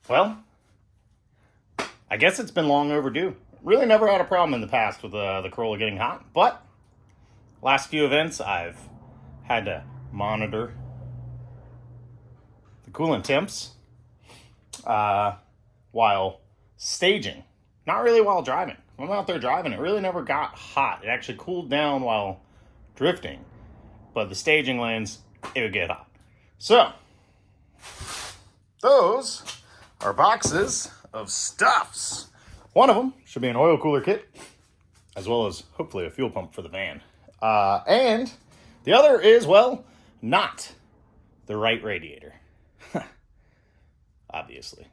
Well, I guess it's been long overdue. Really never had a problem in the past with the Corolla getting hot, but last few events I've had to monitor the coolant temps while staging. Not really while driving. When I'm out there driving, it really never got hot. It actually cooled down while drifting, but the staging lanes, it would get hot. So, those are boxes of stuffs. One of them should be an oil cooler kit, as well as hopefully a fuel pump for the van. And the other is, well, not the right radiator. Obviously.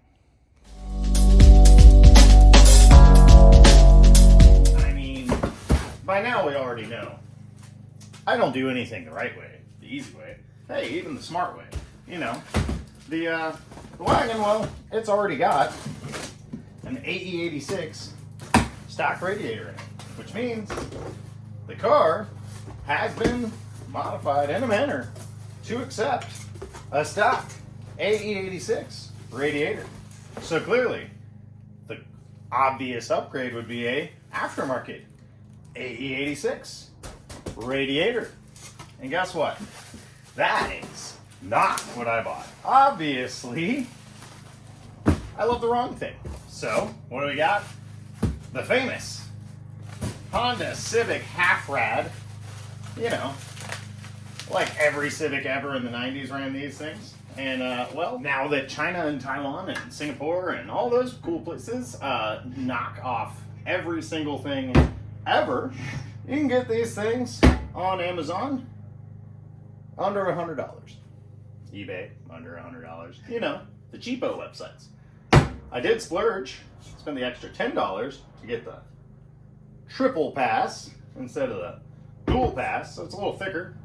I mean, by now we already know. I don't do anything the right way, the easy way. Hey, even the smart way. You know, the wagon, well, it's already got an AE86 stock radiator in it, which means the car has been modified in a manner to accept a stock AE86 radiator. So clearly, the obvious upgrade would be a aftermarket AE86 radiator. And guess what? That is not what I bought. Obviously, I love the wrong thing. So, what do we got? The famous Honda Civic Half Rad. You know, like every Civic ever in the 90s ran these things. And, well, now that China and Taiwan and Singapore and all those cool places knock off every single thing ever, you can get these things on Amazon under $100. eBay, under $100. You know, the cheapo websites. I did splurge, spend the extra $10 to get the triple pass instead of the dual pass, so it's a little thicker.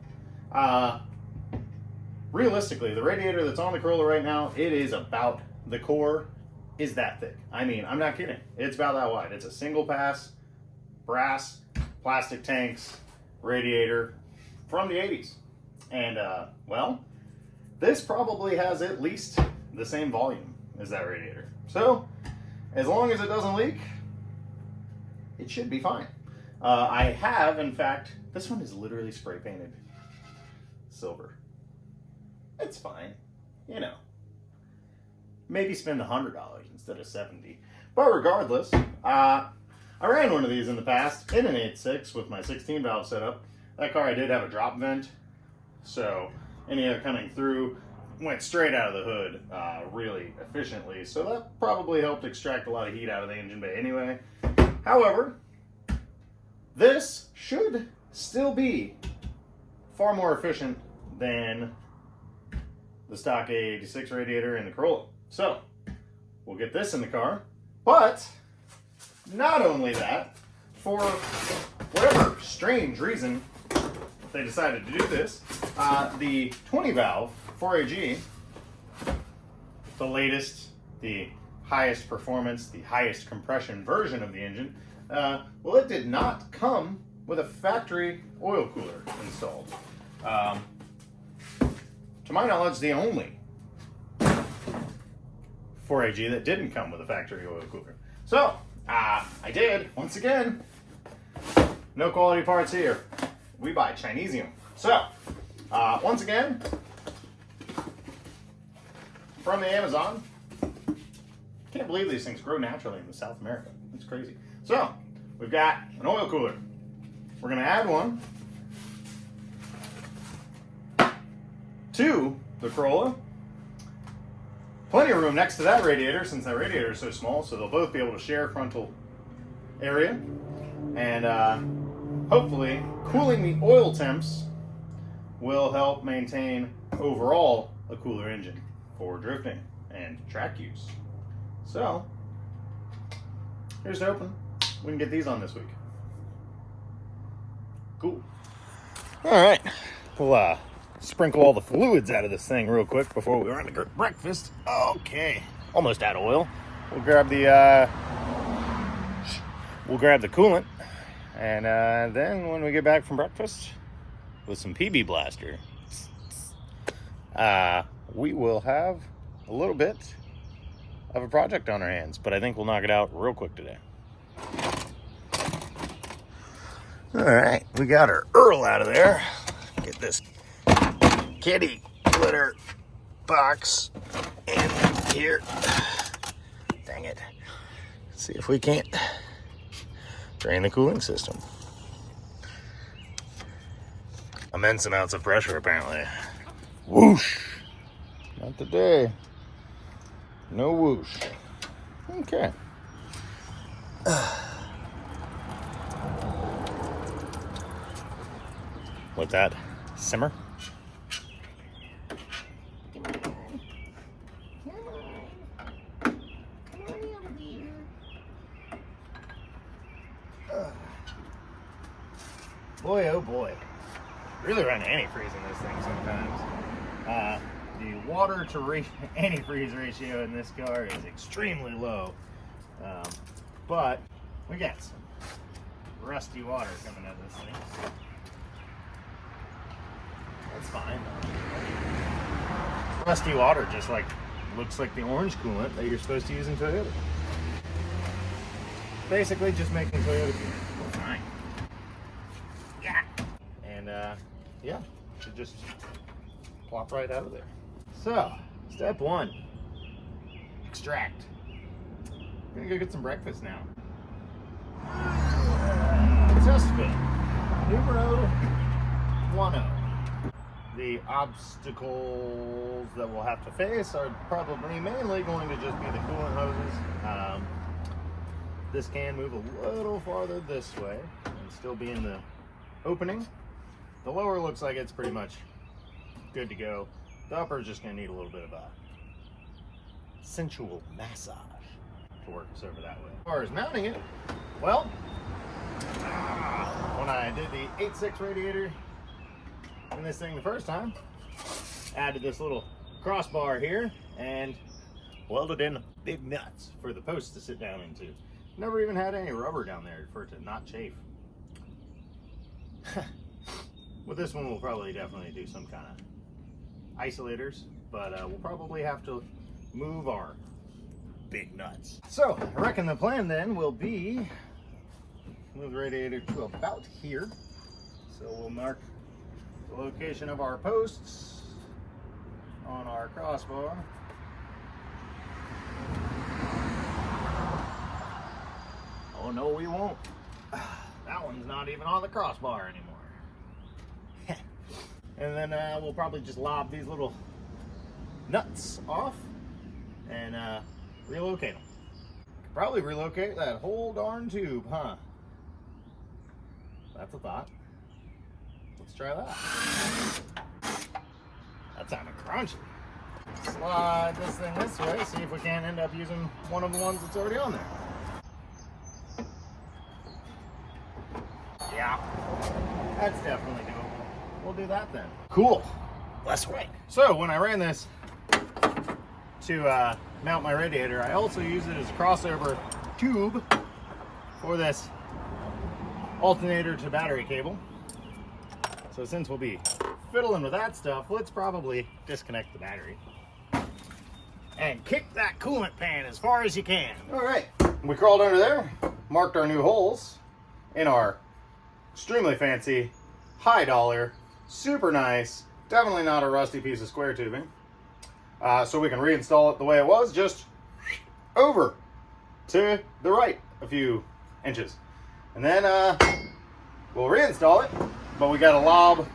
Realistically, the radiator that's on the Corolla right now, it is about, the core is that thick. I mean, I'm not kidding. It's about that wide. It's a single pass, brass, plastic tanks, radiator from the 80s. And, well, this probably has at least the same volume as that radiator. So, as long as it doesn't leak, it should be fine. I have, in fact, this one is literally spray painted silver. It's fine, you know. Maybe spend $100 instead of $70. But regardless, I ran one of these in the past in an 8.6 with my 16 valve setup. That car, I did have a drop vent, so any air coming through went straight out of the hood really efficiently. So that probably helped extract a lot of heat out of the engine bay anyway. However, this should still be far more efficient than the stock A86 radiator in the Corolla. So, we'll get this in the car. But, not only that, for whatever strange reason they decided to do this, the 20 valve 4AG, the latest, the highest performance, the highest compression version of the engine, well, it did not come with a factory oil cooler installed. To my knowledge, the only 4AG that didn't come with a factory oil cooler. So, I did, once again, no quality parts here. We buy Chinesium. So, once again, from the Amazon. Can't believe these things grow naturally in South America. It's crazy. So, we've got an oil cooler. We're going to add one to the Corolla. Plenty of room next to that radiator, since that radiator is so small, so they'll both be able to share frontal area. And hopefully, cooling the oil temps will help maintain overall a cooler engine for drifting and track use. So, here's to hoping we can get these on this week. Cool. All right, we'll sprinkle all the fluids out of this thing real quick before we run to breakfast. Okay, almost out of oil. We'll grab the coolant, and then when we get back from breakfast with some PB Blaster, we will have a little bit of a project on our hands, but I think we'll knock it out real quick today. All right, we got our Earl out of there. Get this kitty litter box in here. Dang it. See if we can't drain the cooling system. Immense amounts of pressure, apparently. Whoosh. Not today. No whoosh. Okay. Let that simmer. Boy, oh boy. Really run antifreeze in this thing sometimes. The water to antifreeze ratio in this car is extremely low. But we got some rusty water coming out of this thing. That's fine. Rusty water just like looks like the orange coolant that you're supposed to use in Toyota. Basically just making Toyota feel fine. Yeah. And yeah, should just plop right out of there. So, step one, extract. I'm gonna go get some breakfast now. Test fit numero 10. The obstacles that we'll have to face are probably mainly going to just be the coolant hoses. This can move a little farther this way and still be in the opening. The lower looks like it's pretty much good to go. The upper is just going to need a little bit of a sensual massage to work us over that way. As far as mounting it, well, when I did the 8.6 radiator in this thing the first time, added this little crossbar here and welded in big nuts for the post to sit down into. Never even had any rubber down there for it to not chafe. With this one, we'll probably definitely do some kind of isolators, but we'll probably have to move our big nuts. So I reckon the plan then will be move the radiator to about here. So we'll mark the location of our posts on our crossbar. Oh no, we won't. That one's not even on the crossbar anymore. And then we'll probably just lob these little nuts off and relocate them. Probably relocate that whole darn tube, huh? That's a thought. Let's try that. That sounded crunchy. Slide this thing this way, see if we can't end up using one of the ones that's already on there. Yeah, that's definitely doable. We'll do that then. Cool. Let's wait. So when I ran this to mount my radiator, I also used it as a crossover tube for this alternator to battery cable. So since we'll be fiddling with that stuff, let's probably disconnect the battery and kick that coolant pan as far as you can. All right, we crawled under there, marked our new holes in our extremely fancy, high dollar, super nice, definitely not a rusty piece of square tubing. So we can reinstall it the way it was, just over to the right a few inches. And then we'll reinstall it, but we gotta lob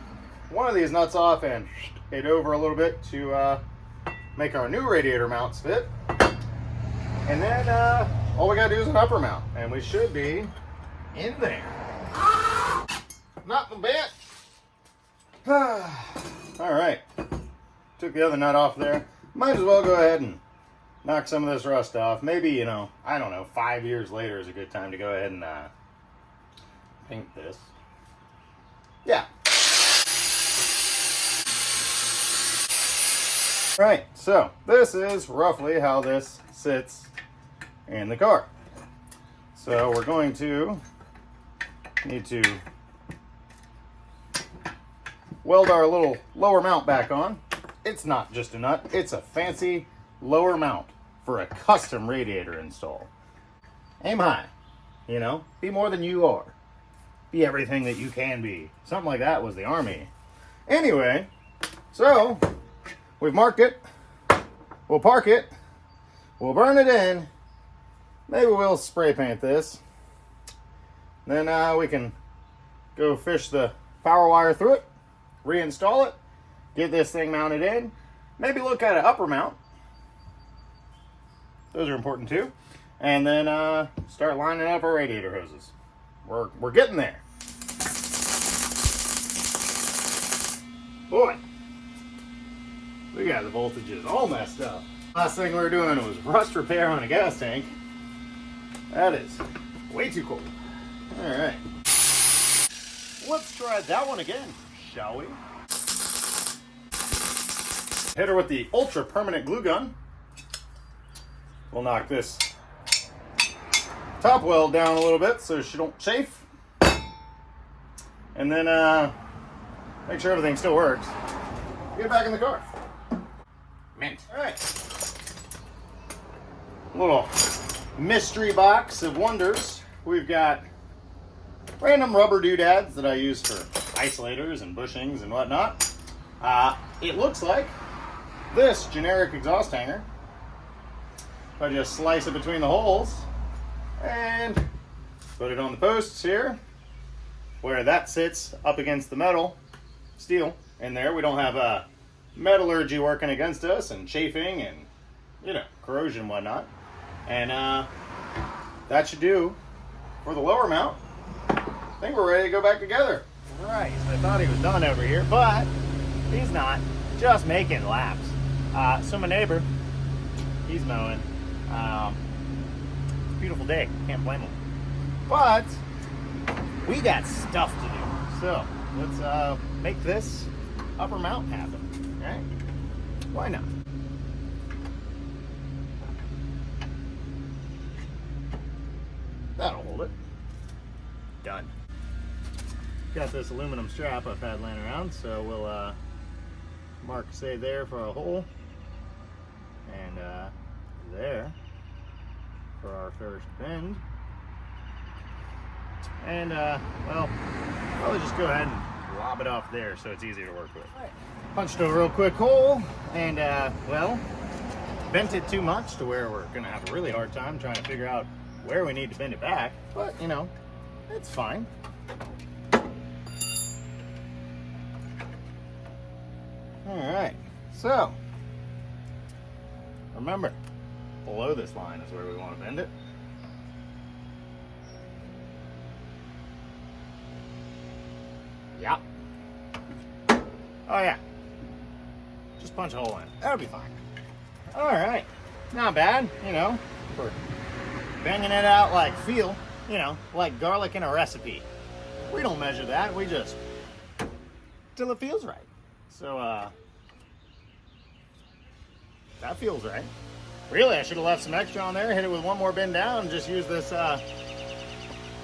one of these nuts off and it over a little bit to make our new radiator mounts fit. And then all we gotta do is an upper mount, and we should be in there. Not the bit. All right, took the other nut off there. Might as well go ahead and knock some of this rust off. Maybe, you know, I don't know, 5 years later is a good time to go ahead and paint this. Yeah. All right, so this is roughly how this sits in the car. So we're going to need to weld our little lower mount back on. It's not just a nut, it's a fancy lower mount for a custom radiator install. Aim high, you know, be more than you are. Be everything that you can be. Something like that was the Army. Anyway, so we've marked it. We'll park it. We'll burn it in. Maybe we'll spray paint this. Then we can go fish the power wire through it, reinstall it, get this thing mounted in. Maybe look at an upper mount. Those are important too. And then start lining up our radiator hoses. We're getting there. Boy, we got the voltages all messed up. Last thing we were doing was rust repair on a gas tank. That is way too cold. All right. Let's try that one again, shall we? Hit her with the ultra permanent glue gun. We'll knock this top weld down a little bit so she don't chafe. And then make sure everything still works. Get back in the car. Mint. All right. Little mystery box of wonders. We've got random rubber doodads that I use for isolators and bushings and whatnot. It looks like this generic exhaust hanger. If I just slice it between the holes and put it on the posts here, where that sits up against the metal, steel in there. We don't have metallurgy working against us and chafing and, you know, corrosion and whatnot. And that should do for the lower mount. I think we're ready to go back together. All right, so I thought he was done over here, but he's not. Just making laps. So my neighbor, he's mowing. It's a beautiful day. Can't blame him. But we got stuff to do. So let's make this upper mount happen. All right? Why not? That'll hold it. Done. Got this aluminum strap I've had laying around, so we'll mark say there for a hole, and there for our first bend. And well, probably just go ahead and lob it off there so it's easier to work with. Right. Punched a real quick hole, and well, bent it too much to where we're gonna have a really hard time trying to figure out where we need to bend it back, but you know, it's fine. All right, so remember, below this line is where we want to bend it. Yeah. Oh yeah. Just punch a hole in it. That'll be fine. All right. Not bad, you know, for banging it out like feel, you know, like garlic in a recipe. We don't measure that. We just till it feels right. So that feels right. Really, I should have left some extra on there, hit it with one more bend down, and just use this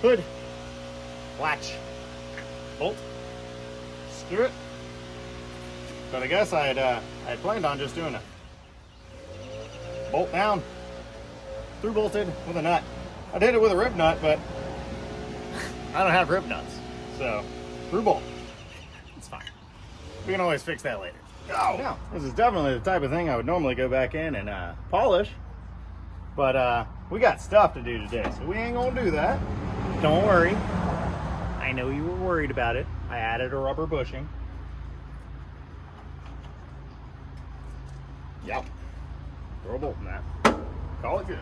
hood latch bolt. Screw it. But I guess I had planned on just doing a bolt down, through bolted with a nut. I did it with a rib nut, but I don't have rib nuts, so through bolt. It's fine. We can always fix that later. Oh. Now, this is definitely the type of thing I would normally go back in and polish, but we got stuff to do today, so we ain't gonna do that. Don't worry. I know you were worried about it. I added a rubber bushing. Yep. Throw a bolt in that. Call it good.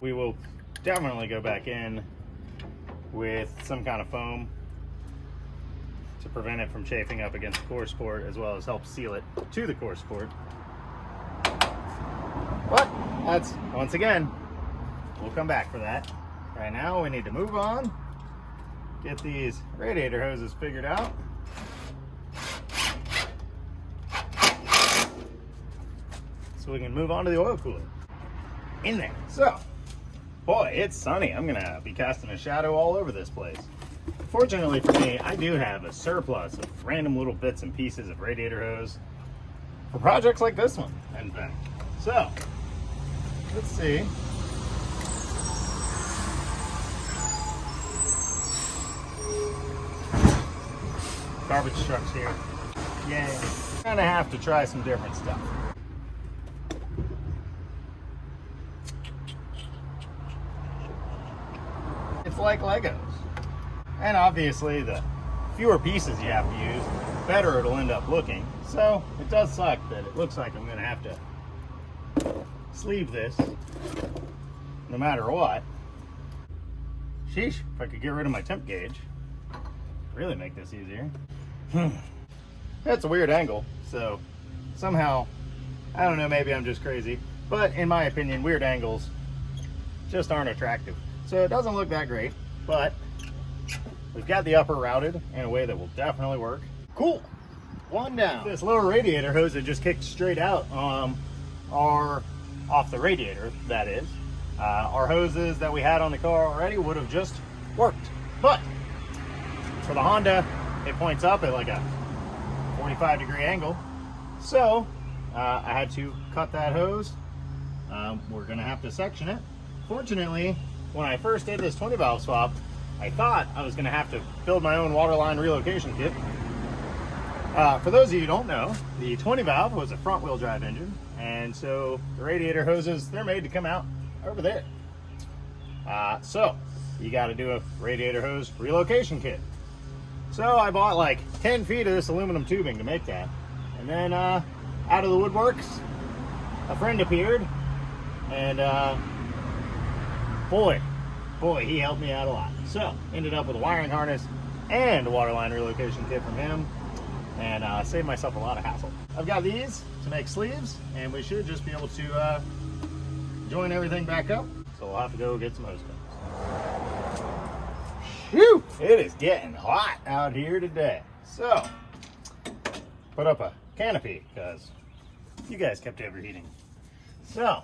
We will definitely go back in with some kind of foam to prevent it from chafing up against the core support, as well as help seal it to the core support. But that's, once again, we'll come back for that. Right now we need to move on, get these radiator hoses figured out. So we can move on to the oil cooler. In there. So, boy, it's sunny. I'm gonna be casting a shadow all over this place. Fortunately for me, I do have a surplus of random little bits and pieces of radiator hose for projects like this one, in fact. So, let's see. Garbage trucks here. Yay. Gonna have to try some different stuff. It's like Legos. And obviously the fewer pieces you have to use, the better it'll end up looking. So it does suck that it looks like I'm gonna have to sleeve this no matter what. Sheesh, if I could get rid of my temp gauge, really make this easier. That's a weird angle, so somehow, I don't know, maybe I'm just crazy, but in my opinion, weird angles just aren't attractive. So it doesn't look that great, but we've got the upper routed in a way that will definitely work. Cool, one down. This lower radiator hose that just kicked straight out are off the radiator, that is. Our hoses that we had on the car already would have just worked, but for the Honda, it points up at like a 45-degree angle. So I had to cut that hose. We're gonna have to section it. Fortunately, when I first did this 20 valve swap, I thought I was gonna have to build my own waterline relocation kit. For those of you who don't know, the 20 valve was a front wheel drive engine, and so the radiator hoses, they're made to come out over there. So you got to do a radiator hose relocation kit. So I bought like 10 feet of this aluminum tubing to make that. And then out of the woodworks, a friend appeared, and boy, he helped me out a lot. So ended up with a wiring harness and a waterline relocation kit from him, and saved myself a lot of hassle. I've got these to make sleeves, and we should just be able to join everything back up. So we'll have to go get some hose clips. Whew, it is getting hot out here today. So, put up a canopy because you guys kept overheating. So,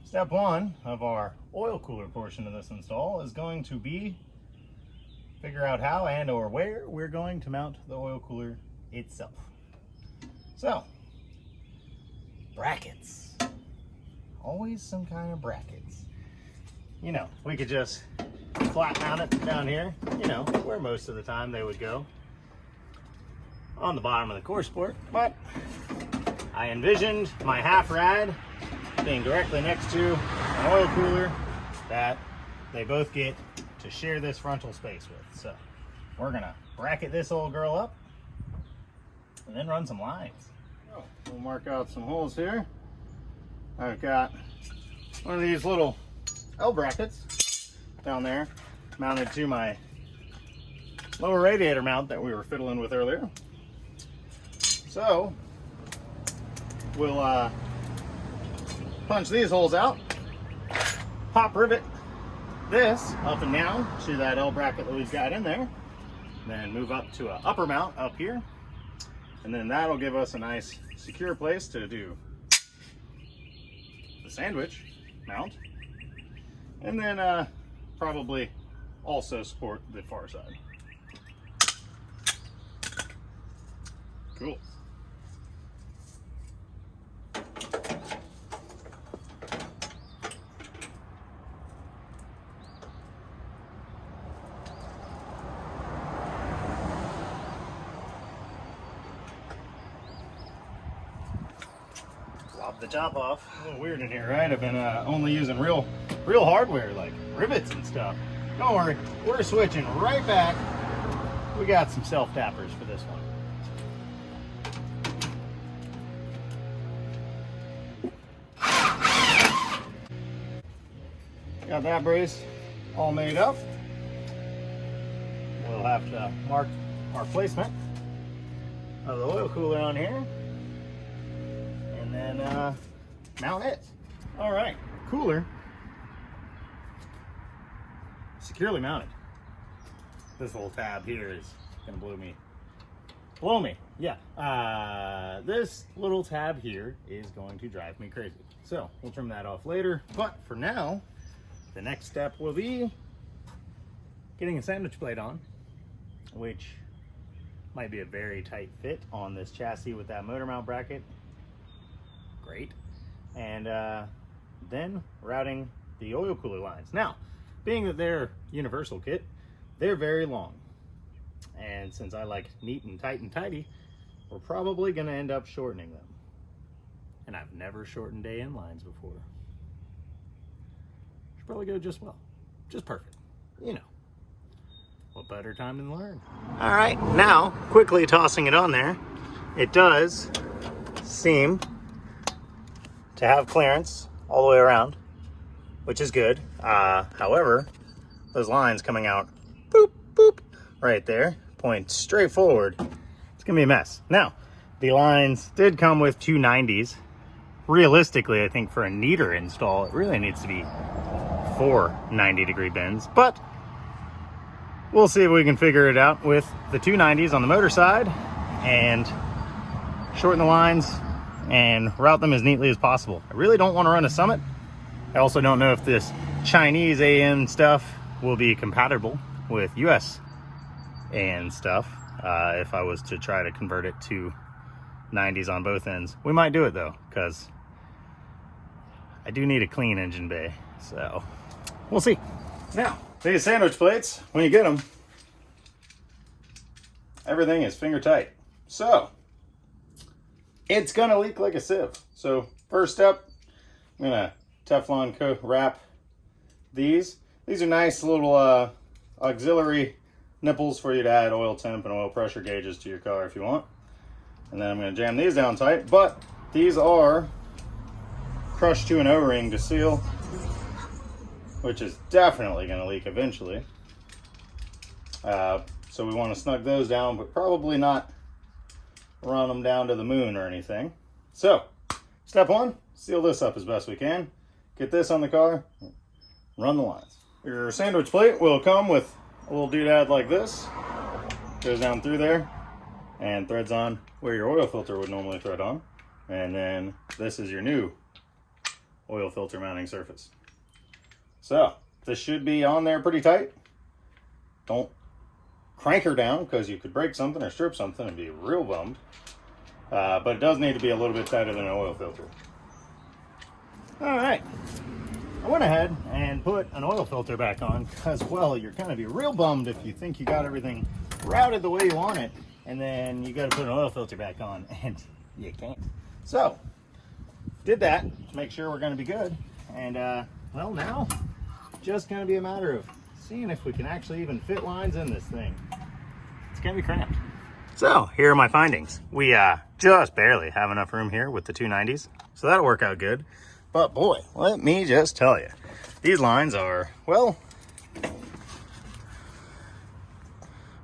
step one of our oil cooler portion of this install is going to be figure out how and or where we're going to mount the oil cooler itself. So, brackets. Always some kind of brackets. You know, we could just flat mount it down here, you know, where most of the time they would go, on the bottom of the core sport, but I envisioned my half rad being directly next to an oil cooler that they both get to share this frontal space with. So we're gonna bracket this old girl up and then run some lines. So we'll mark out some holes here. I've got one of these little L brackets down there mounted to my lower radiator mount that we were fiddling with earlier. So we'll punch these holes out, pop rivet this up and down to that L bracket that we've got in there, then move up to an upper mount up here, and then that'll give us a nice secure place to do the sandwich mount, and then probably also support the far side. Cool. Lop the top off. A little weird in here, right? I've been only using real hardware like rivets and stuff. Don't worry, we're switching right back. We got some self-tappers for this one. Got that brace all made up. We'll have to mark our placement of the oil cooler on here, and then mount it. All right, cooler securely mounted. This little tab here is gonna blow me. Yeah, this little tab here is going to drive me crazy. So we'll trim that off later. But for now, the next step will be getting a sandwich plate on, which might be a very tight fit on this chassis with that motor mount bracket. Great. And then routing the oil cooler lines. Now, being that they're universal kit, they're very long. And since I like neat and tight and tidy, we're probably gonna end up shortening them. And I've never shortened AN lines before. Should probably go just well. Just perfect. You know. What better time than learn? All right, now quickly tossing it on there. It does seem to have clearance all the way around, which is good. However, those lines coming out, boop, boop, right there, point straight forward. It's gonna be a mess. Now, the lines did come with 290s. Realistically, I think for a neater install, it really needs to be 4 90-degree bends, but we'll see if we can figure it out with the 290s on the motor side and shorten the lines and route them as neatly as possible. I really don't want to run a Summit. I also don't know if this Chinese AN stuff will be compatible with US AN stuff. If I was to try to convert it to 90s on both ends. We might do it though, because I do need a clean engine bay, so we'll see. Now, these sandwich plates, when you get them, everything is finger tight. So, it's gonna leak like a sieve. So, first step, I'm gonna Teflon coat wrap these. These are nice little auxiliary nipples for you to add oil temp and oil pressure gauges to your car if you want. And then I'm gonna jam these down tight, but these are crushed to an O-ring to seal, which is definitely going to leak eventually. So we want to snug those down, but probably not run them down to the moon or anything. So, step one, seal this up as best we can. Get this on the car, run the lines. Your sandwich plate will come with a little doodad like this. Goes down through there and threads on where your oil filter would normally thread on. And then this is your new oil filter mounting surface. So, this should be on there pretty tight. Don't crank her down because you could break something or strip something and be real bummed. But it does need to be a little bit tighter than an oil filter. All right. I went ahead and put an oil filter back on because, well, you're going to be real bummed if you think you got everything routed the way you want it and then you got to put an oil filter back on and you can't. So, did that to make sure we're going to be good. And, well, now just going to be a matter of seeing if we can actually even fit lines in this thing. It's going to be cramped. So here are my findings. We just barely have enough room here with the 290s, so that'll work out good. But boy, let me just tell you, these lines are, well,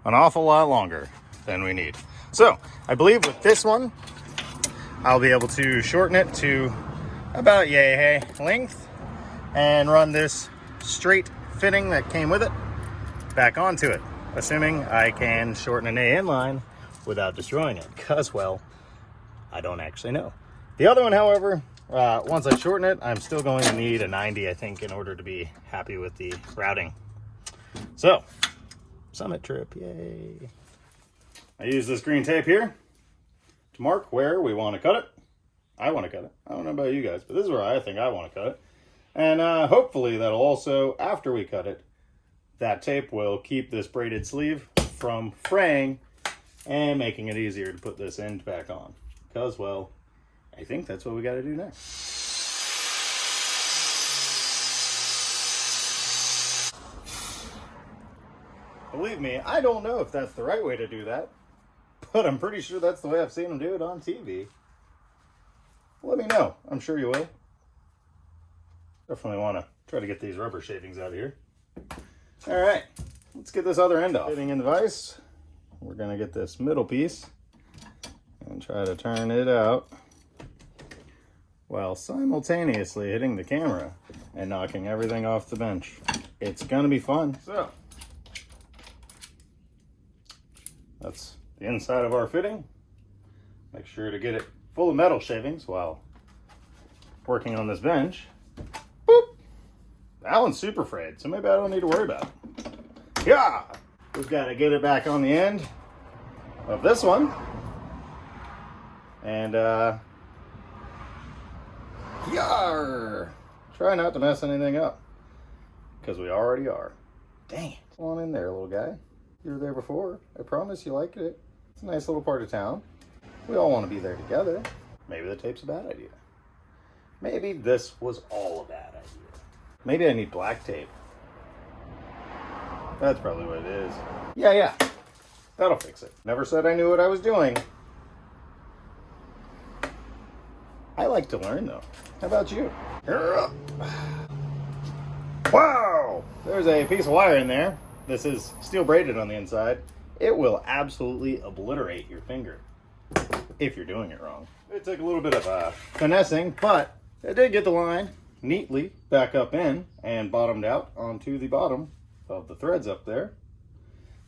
an awful lot longer than we need. So I believe with this one, I'll be able to shorten it to about yay length and run this straight fitting that came with it back onto it, assuming I can shorten an AN line without destroying it, because, well, I don't actually know. The other one, however, once I shorten it, I'm still going to need a 90, I think, in order to be happy with the routing. So, Summit trip, yay. I use this green tape here to mark where we want to cut it. I want to cut it. I don't know about you guys, but this is where I think I want to cut it. And hopefully that'll also, after we cut it, that tape will keep this braided sleeve from fraying and making it easier to put this end back on. Because, well, I think that's what we got to do next. Believe me, I don't know if that's the right way to do that, but I'm pretty sure that's the way I've seen them do it on TV. Let me know. I'm sure you will. Definitely want to try to get these rubber shavings out of here. All right, let's get this other end off. Fitting in the vise, we're going to get this middle piece and try to turn it out while simultaneously hitting the camera and knocking everything off the bench. It's going to be fun. So, that's the inside of our fitting. Make sure to get it full of metal shavings while working on this bench. Boop! That one's super frayed, so maybe I don't need to worry about it. Yeah! We've got to get it back on the end of this one. And, try Try not to mess anything up, because we already are. Dang it. Come on in there, little guy. You were there before. I promise you liked it. It's a nice little part of town. We all want to be there together. Maybe the tape's a bad idea. Maybe this was all a bad idea. Maybe I need black tape. That's probably what it is. Yeah. That'll fix it. Never said I knew what I was doing. I like to learn, though. How about you? Wow! There's a piece of wire in there. This is steel braided on the inside. It will absolutely obliterate your finger if you're doing it wrong. It took a little bit of finessing, but I did get the line neatly back up in and bottomed out onto the bottom of the threads up there.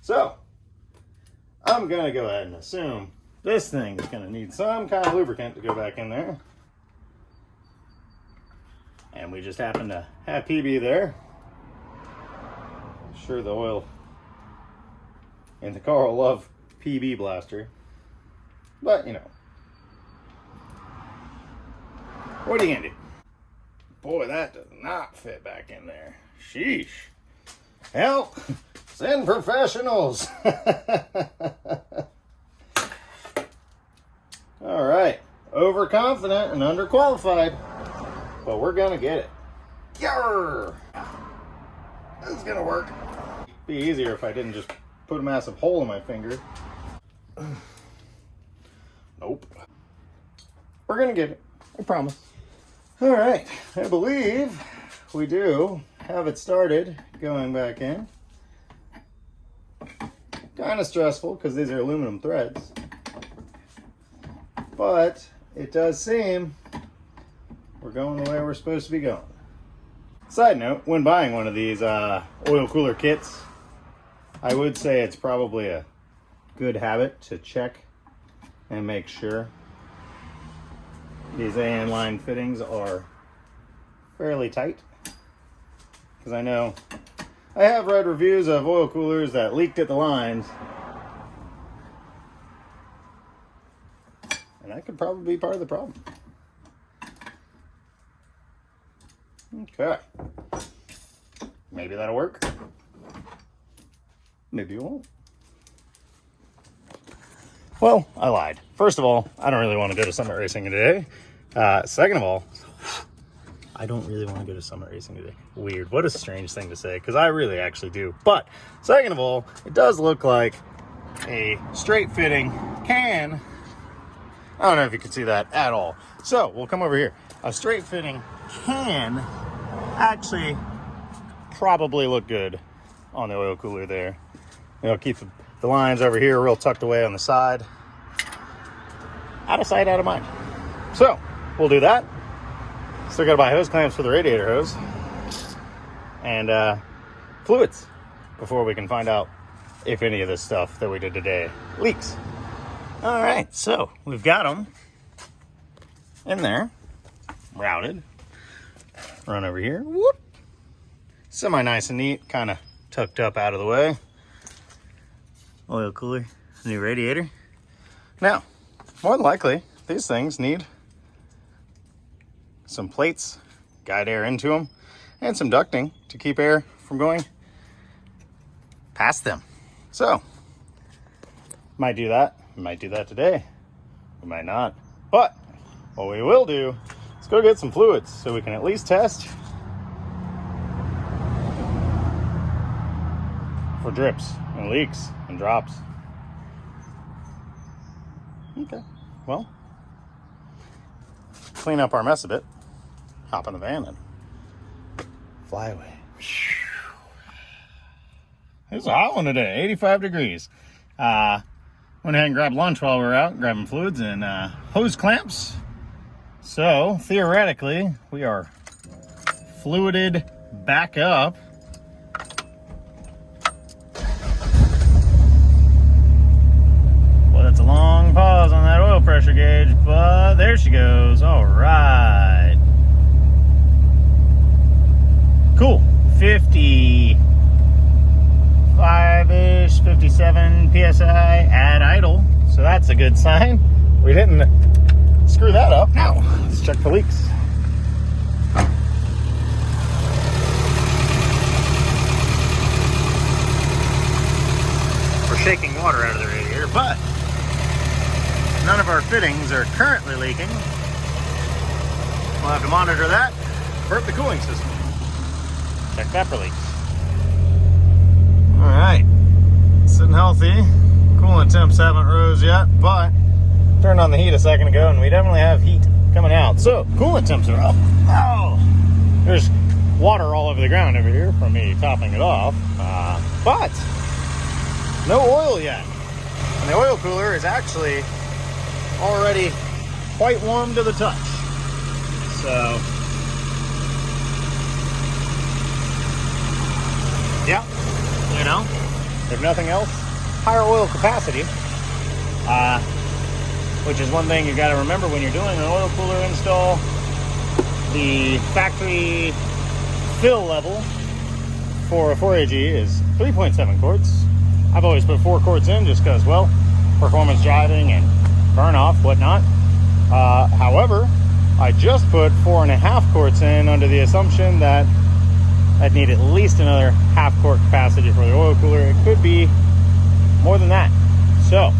So, I'm going to go ahead and assume this thing is going to need some kind of lubricant to go back in there. And we just happen to have PB there. Sure, the oil in the car will love PB blaster. But, you know. What are you going to do? Boy, that does not fit back in there. Sheesh. Help! Send professionals! All right. Overconfident and underqualified. But we're gonna get it. Yarr! This is gonna work. Be easier if I didn't just put a massive hole in my finger. Nope. We're gonna get it. I promise. All right. I believe we do have it started going back in. Kind of stressful because these are aluminum threads. But it does seem we're going the way we're supposed to be going. Side note, when buying one of these oil cooler kits, I would say it's probably a good habit to check and make sure these AN line fittings are fairly tight. Because I know I have read reviews of oil coolers that leaked at the lines. And that could probably be part of the problem. Okay. Maybe that'll work. Maybe it won't. Well, I lied. First of all, I don't really want to go to summit racing today. Second of all, I don't really want to go to summit racing today. Weird. What a strange thing to say, because I really actually do. But second of all, it does look like a straight fitting can. I don't know if you can see that at all. So we'll come over here. A straight fitting can actually probably look good on the oil cooler there. You know, keep the lines over here real tucked away on the side. Out of sight, out of mind. So we'll do that. Still gotta buy hose clamps for the radiator hose. And fluids before we can find out if any of this stuff that we did today leaks. All right, so we've got them in there, routed. Run over here, whoop. Semi nice and neat, kind of tucked up out of the way. Oil cooler, new radiator. Now, more than likely, these things need some plates, guide air into them, and some ducting to keep air from going past them. So, might do that. We might do that today. We might not. But what we will do is go get some fluids so we can at least test for drips and leaks and drops. Okay, well, clean up our mess a bit, hop in the van and fly away. It's a hot one today, 85 degrees. Went ahead and grabbed lunch while we were out, grabbing fluids and hose clamps. So theoretically, we are fluided back up. Well, that's a long pause on that oil pressure gauge, but there she goes. All right. Cool. 55-ish, 57 PSI at idle. So that's a good sign. We didn't screw that up. Now, let's check for leaks. shaking water out of the radiator, but none of our fittings are currently leaking. We'll have to monitor that, burp the cooling system. Check that for leaks. All right, sitting healthy. Coolant temps haven't rose yet, but turned on the heat a second ago and we definitely have heat coming out. So coolant temps are up. Oh, there's water all over the ground over here from me topping it off, but no oil yet. And the oil cooler is actually already quite warm to the touch. So, yeah, you know, if nothing else, higher oil capacity, which is one thing you got to remember when you're doing an oil cooler install. The factory fill level for a 4AG is 3.7 quarts. I've always put 4 quarts in just because, well, performance driving and burn off, whatnot. However, I just put 4.5 quarts in under the assumption that I'd need at least another half quart capacity for the oil cooler. It could be more than that. So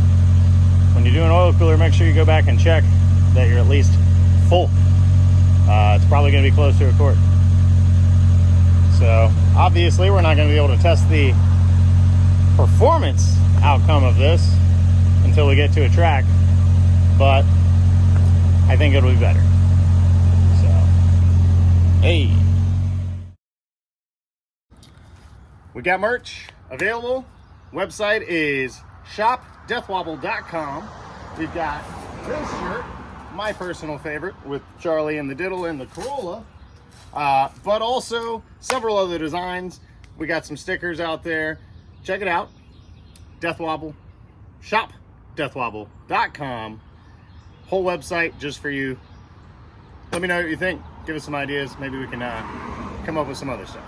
when you do an oil cooler, make sure you go back and check that you're at least full. It's probably going to be close to a quart. So obviously we're not going to be able to test the performance outcome of this until we get to a track, but I think it'll be better. So, hey, we got merch available. Website is shopdeathwobble.com. We've got this shirt, my personal favorite, with Charlie and the Diddle and the Corolla, but also several other designs. We got some stickers out there. Check it out. Deathwobble, shopdeathwobble.com. Whole website just for you. Let me know what you think. Give us some ideas. Maybe we can come up with some other stuff.